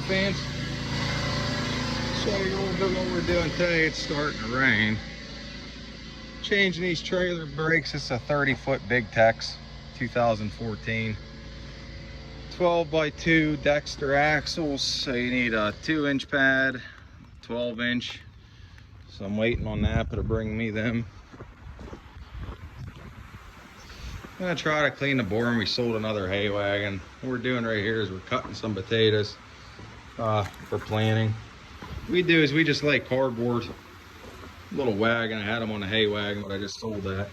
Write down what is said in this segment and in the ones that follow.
fans. Show you a little bit what we're doing today. It's starting to rain. Changing these trailer brakes. It's a 30-foot Big Tex 2014. 12x2 Dexter axles. So you need a 2-inch pad, 12-inch. So I'm waiting on Napa to bring me them. I'm gonna try to clean the boring. We sold another hay wagon. What we're doing right here is we're cutting some potatoes for planting. What we do is we just lay cardboard, little wagon. I had them on a hay wagon, but I just sold that.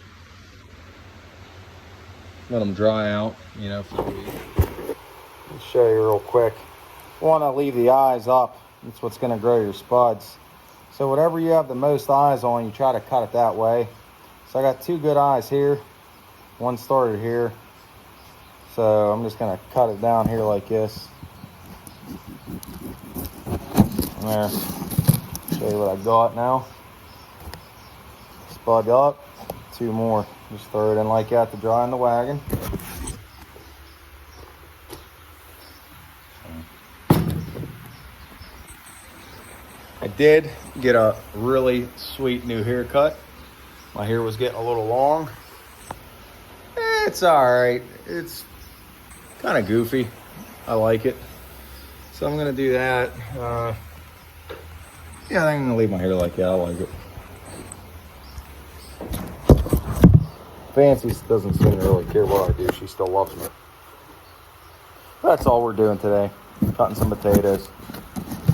Let them dry out, you know, for the week. I'll show you real quick. You want to leave the eyes up. That's what's going to grow your spuds. So whatever you have the most eyes on, you try to cut it that way. So I got 2 good eyes here. One started here. So I'm just going to cut it down here like this. There. Show you what I got now. Spud up. 2 more. Just throw it in like that to dry in the wagon. I did get a really sweet new haircut. My hair was getting a little long. It's alright. It's kind of goofy. I like it. So I'm going to do that. Yeah, I'm going to leave my hair like that. I like it. Fancy doesn't seem to really care what I do. She still loves me. That's all we're doing today. Cutting some potatoes.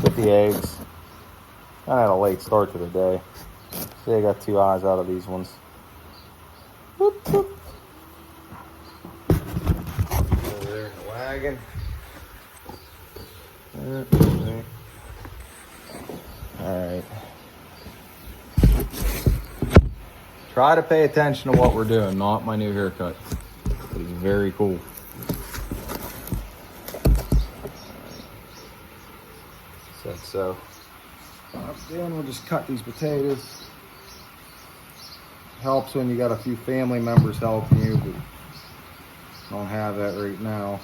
Get the eggs. I had a late start to the day. See, I got 2 eyes out of these ones. Whoop, whoop. Over there in the wagon. Alright. Try to pay attention to what we're doing, not my new haircut. It's very cool. So then we'll just cut these potatoes. Helps when you got a few family members helping you, but don't have that right now.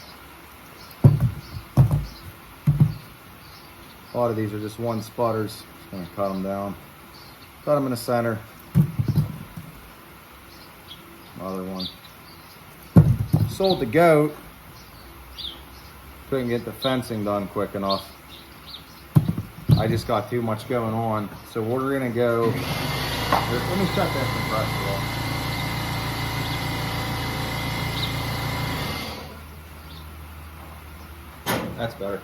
A lot of these are just 1 sputters. Just gonna cut them down. Cut them in the center. Another one. Sold the goat. Couldn't get the fencing done quick enough. I just got too much going on. So we're gonna go. Let me shut that compressor off. That's better.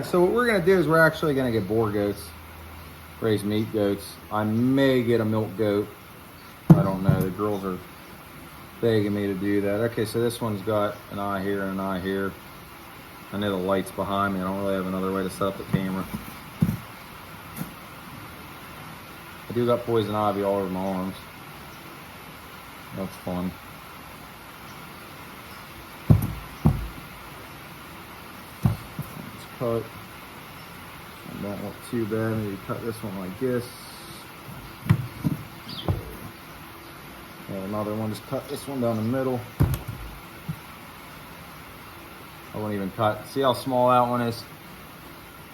So what we're gonna do is we're actually gonna get boar goats, raise meat goats. I may get a milk goat. I don't know. The girls are begging me to do that. Okay, so this one's got an eye here and an eye here. I know the light's behind me. I don't really have another way to set up the camera. I do got poison ivy all over my arms. That's fun. Let's cut. I don't want too bad. Maybe cut this one like this. And another one, just cut this one down the middle. I won't even cut. See how small that one is?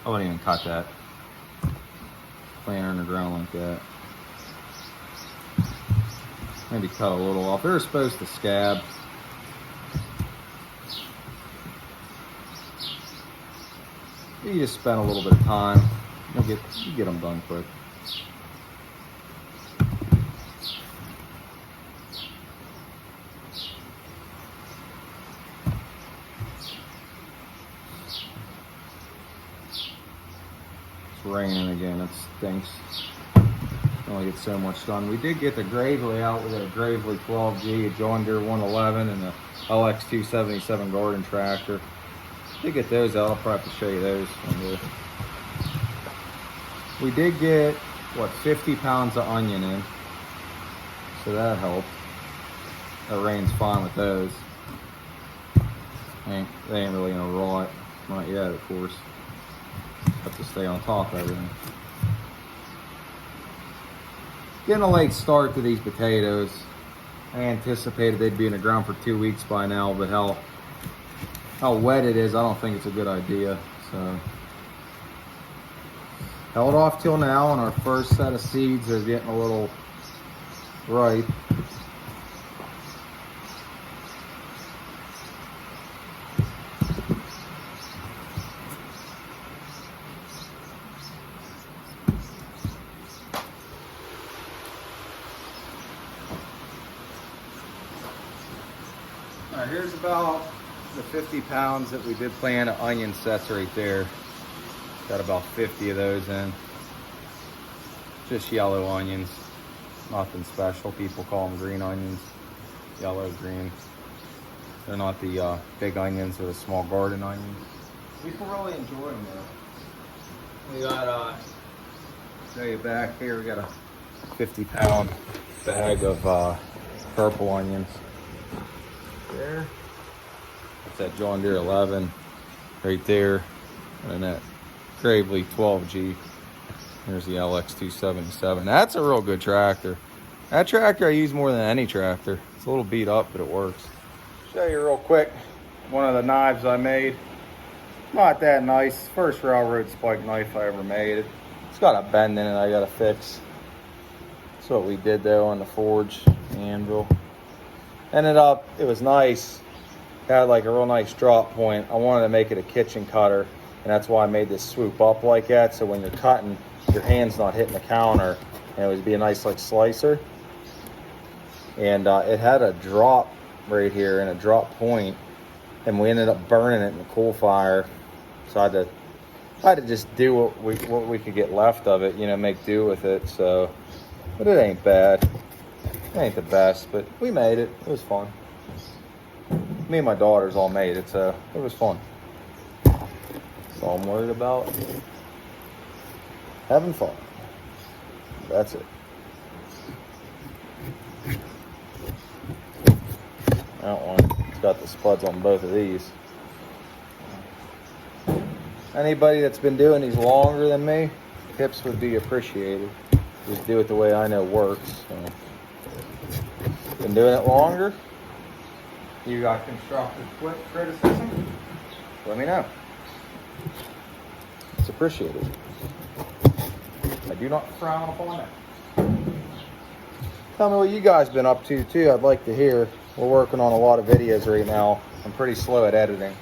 I wouldn't even cut that. Plant her in the ground like that. Maybe cut a little off. They're supposed to scab. You just spend a little bit of time. You get them done quick. It's raining again. That stinks. Only get so much done. We did get the Gravely out. We got a Gravely 12G, a John Deere 111, and a LX 277 garden tractor. Did get those out. I'll probably have to show you those. We did get, what, 50 pounds of onion in. So that helped. That rain's fine with those. They ain't really gonna rot. Not yet, of course. Have to stay on top of everything. Getting a late start to these potatoes. I anticipated they'd be in the ground for 2 weeks by now, but how wet it is, I don't think it's a good idea. So held off till now, and our first set of seeds are getting a little ripe. All right, here's about the 50 pounds that we did plant of onion sets right there. Got about 50 of those in. Just yellow onions, nothing special. People call them green onions, yellow, green. They're not the big onions or the small garden onions. People really enjoy them though. We got, show you back here, we got a 50-pound bag of purple onions. There. That's that John Deere 11 right there. And that Gravely 12G. Here's the LX277. That's a real good tractor. That tractor I use more than any tractor. It's a little beat up, but it works. Show you real quick one of the knives I made. Not that nice. First railroad spike knife I ever made. It's got a bend in it I gotta fix. That's what we did though on the forge anvil. Ended up, it was nice. Had like a real nice drop point. I wanted to make it a kitchen cutter, and that's why I made this swoop up like that, so when you're cutting, your hand's not hitting the counter, and it would be a nice like slicer. And it had a drop right here and a drop point, and we ended up burning it in the coal fire. So I had to just do what we could get left of it, you know, make do with it. So, but it ain't bad. It ain't the best, but we made it. It was fun. Me and my daughters all made it, so it was fun. That's all I'm worried about. Having fun. That's it. That one. It's got the spuds on both of these. Anybody that's been doing these longer than me, tips would be appreciated. Just do it the way I know works. So. Been doing it longer? You got constructive criticism? Let me know. It's appreciated. I do not frown upon it. Tell me what you guys been up to too. I'd like to hear. We're working on a lot of videos right now. I'm pretty slow at editing.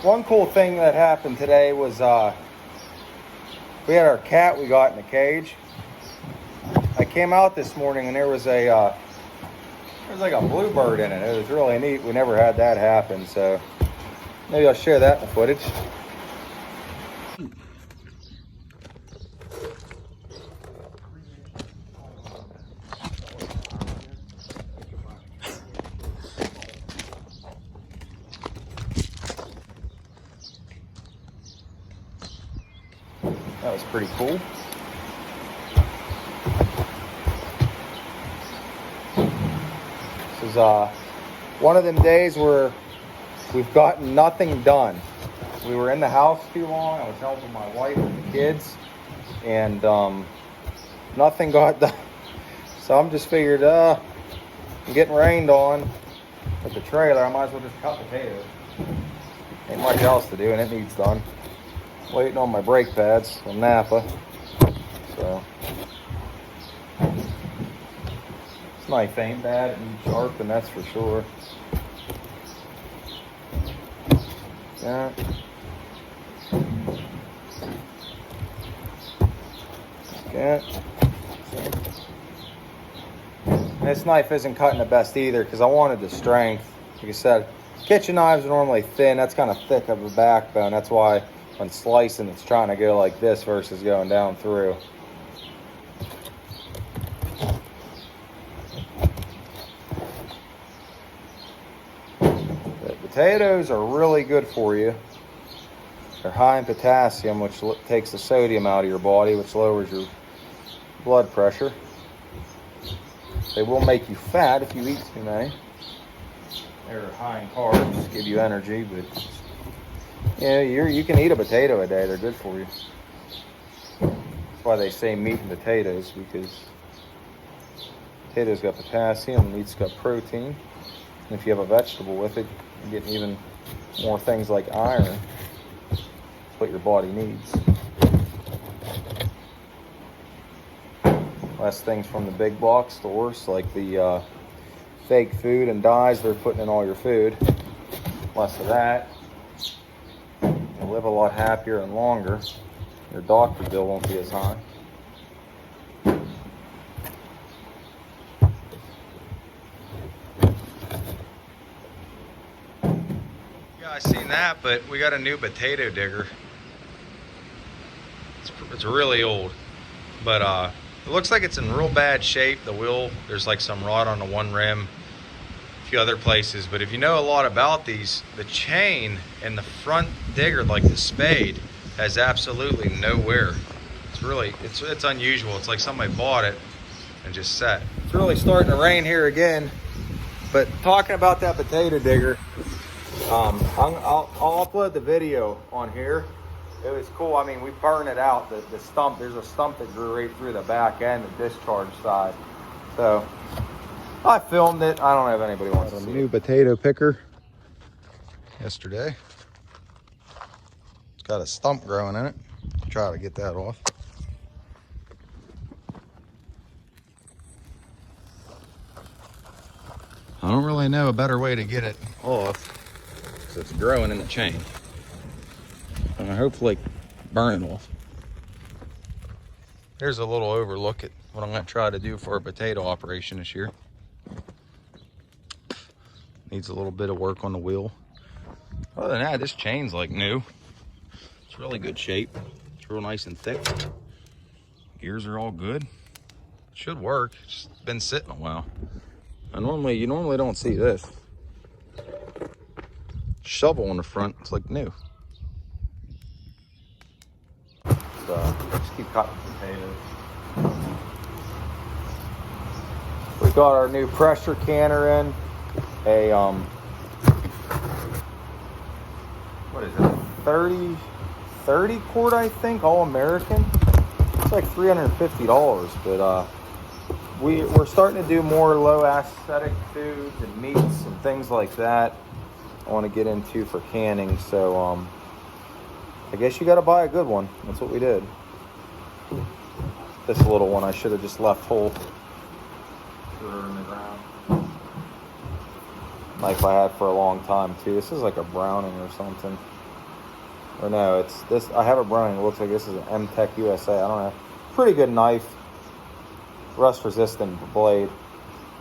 One cool thing that happened today was we had our cat we got in a cage. I came out this morning and there was like a bluebird in it. It was really neat. We never had that happen, so maybe I'll share that in the footage. That was pretty cool. This is one of them days where we've gotten nothing done. We were in the house too long. I was helping my wife and the kids, and nothing got done. So I'm just figured, I'm getting rained on with the trailer. I might as well just cut potatoes. Ain't much else to do, and it needs done. Waiting on my brake pads from Napa. So this knife ain't bad. It needs sharp, and that's for sure. Yeah. Okay. This knife isn't cutting the best either because I wanted the strength. Like I said, kitchen knives are normally thin. That's kind of thick of a backbone. That's why when slicing, it's trying to go like this versus going down through. The potatoes are really good for you. They're high in potassium, which takes the sodium out of your body, which lowers your blood pressure. They will make you fat if you eat too many. They're high in carbs, give you energy, but Yeah, you can eat a potato a day. They're good for you. That's why they say meat and potatoes, because potatoes got potassium, meat's got protein. And if you have a vegetable with it, you're getting even more things like iron. That's what your body needs. Less things from the big box stores, like the fake food and dyes they're putting in all your food. Less of that. You'll live a lot happier and longer. Your doctor bill won't be as high. Yeah, I seen that, but we got a new potato digger. It's really old, but it looks like it's in real bad shape. The wheel, there's like some rot on the one rim, a few other places. But if you know a lot about these, the chain in the front digger, like the spade, has absolutely no wear. It's really, it's unusual. It's like somebody bought it and just set. It's really starting to rain here again. But talking about that potato digger, I'll upload the video on here. It was cool. I mean, we burned it out. The stump, there's a stump that grew right through the back end, the discharge side. So I filmed it. I don't know if anybody wants to see it. New potato picker yesterday. It's got a stump growing in it. Try to get that off. I don't really know a better way to get it off because it's growing in the chain. And I hopefully burn it off. Here's a little overlook at what I'm going to try to do for a potato operation this year. Needs a little bit of work on the wheel. Other than that, this chain's like new. It's really good shape. It's real nice and thick. Gears are all good. Should work. It's been sitting a while. You normally don't see this. Shovel on the front, it's like new. So just keep cutting potatoes. We got our new pressure canner in. A what is it? 30 quart, I think, all American. It's like $350, but we're starting to do more low aesthetic foods and meats and things like that. I want to get into for canning, so I guess you got to buy a good one. That's what we did. This little one I should have just left whole. Threw her in the ground. Knife I had for a long time too. This is like a Browning or something. Or no, it's this. I have a Browning. It looks like this is an M-Tech USA. I don't know. Pretty good knife. Rust resistant blade.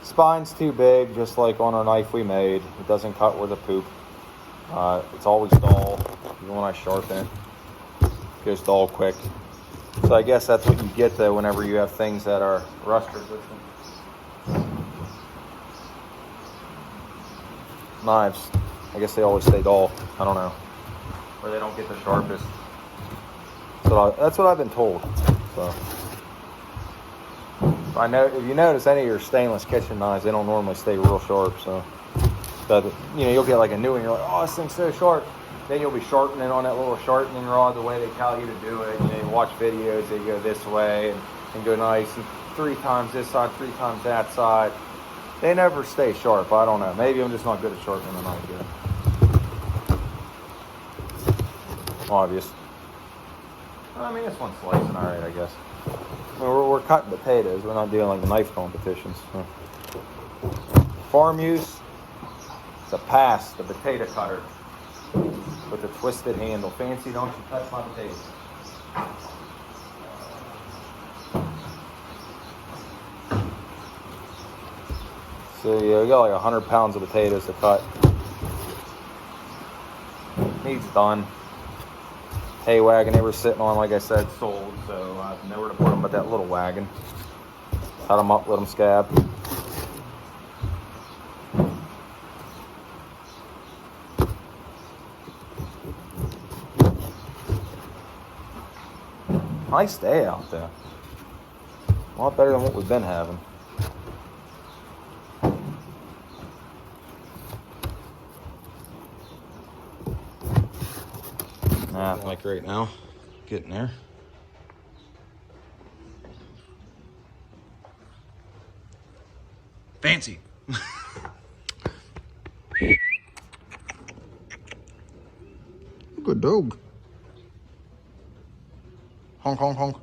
Spine's too big, just like on our knife we made. It doesn't cut with a poop. It's always dull. Even when I sharpen it, it goes dull quick. So I guess that's what you get though whenever you have things that are rust resistant. Knives, I guess they always stay dull. I don't know. Or they don't get the sharpest. So that's what I've been told. So I know if you notice any of your stainless kitchen knives, they don't normally stay real sharp. So that, you know, you'll get like a new one, you're like, oh, this thing's so sharp. Then you'll be sharpening on that little sharpening rod the way they tell you to do it. You know, you watch videos, they go this way and go nice, and 3 times this side, 3 times that side. They never stay sharp. I don't know. Maybe I'm just not good at sharpening the knife yet. Obvious. I mean, this one's slicing all right, I guess. I mean, we're cutting potatoes. We're not doing like the knife competitions. So. Farm use. It's a pass, the potato cutter with the twisted handle. Fancy, don't you touch my potatoes. So yeah, we got like 100 pounds of potatoes to cut. Needs done. Hay wagon they were sitting on, like I said, sold. So I have nowhere to put them but that little wagon. Cut them up, let them scab. Nice day out there. A lot better than what we've been having. 1.5 like right now. Getting there. Fancy. Good dog. Honk, honk, honk.